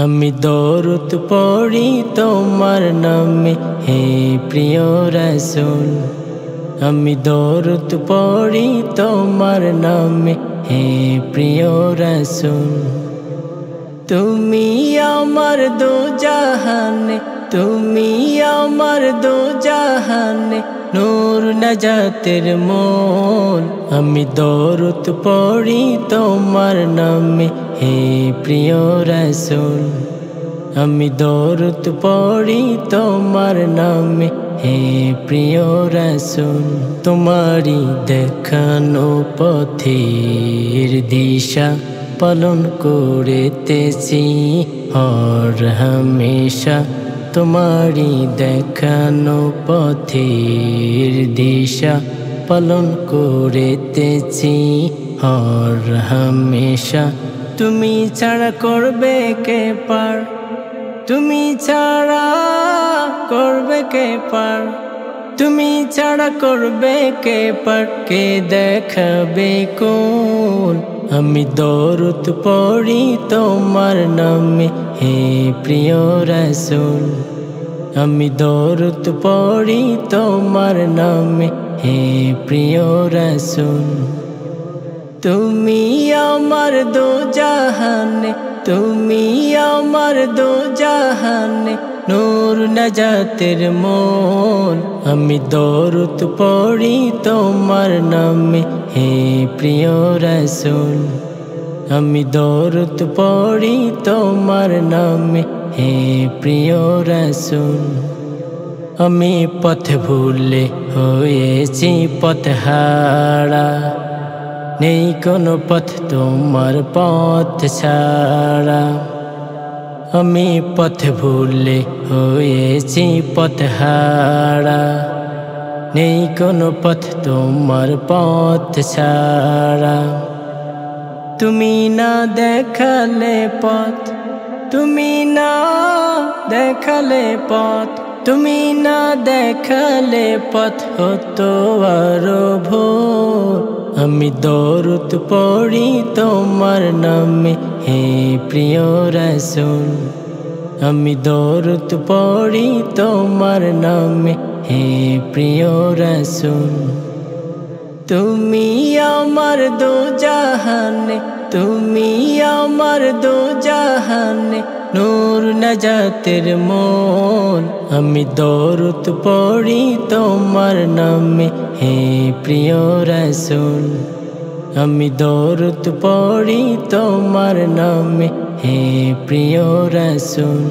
আমি দরুদ পড়ি তোমার নামে হে প্রিয় রাসূল। আমি দরুদ পড়ি তোমার নামে হে প্রিয় রাসূল। তুমি আমার দো জাহানে, তুমি আমার দো জাহানে, নূর নাজাতের মোল। আমি দরুদ পড়ি তোমার নামে হে প্রিয় রাসূল। আমি দরুদ পড়ি তোমার নামে হে প্রিয় রাসূল। তোমারি দেখানো পথের দিশা পালন করিতেছি হর হামেশা। তোমারি দেখানো পথের দিশা পালন করিতেছি হর হামেশা। তুমি ছাড়া করবে কে পার, তুমি ছাড়া করবে কে পার, তুমি ছাড়া করবে কে পার, কে দেখাবে কোন। আমি দরুদ পড়ি তোমার নামে হে প্রিয় রাসূল। আমি দরুদ পড়ি তোমার নামে হে প্রিয় রাসূল। তুমি আমার দো জাহানে, তুমি আমার দো জাহানে, নূর নাজাতের মোল। আমি দরুদ পড়ি তোমার নামে হে প্রিয় রাসূল। আমি দরুদ পড়ি তোমার নামে হে প্রিয় রাসূল। আমি পথ ভুলে হয়েছি পথহারা, নেই কোনো পথ তোমার পথ ছাড়া। আমি পথ ভুলে হয়েছি পথহারা, নেই কোনো পথ তোমার পথ ছাড়া। তুমি না দেখালে পথ, তুমি না দেখালে পথ, তুমি না দেখালে পথ হতো আরো ভোর। আমি দরুদ পড়ি তোমার নামে হে প্রিয় রাসূল। আমি দরুদ পড়ি তোমার নামে হে প্রিয় রাসূল। তুমি আমার দো জাহানে, তুমি আমার দো জাহানে, নূর নাজাতের মোল। আমি দরুদ পড়ি তোমার নামে হে প্রিয় রাসূল। আমি দরুদ পড়ি তোমার নামে হে প্রিয় রাসূল।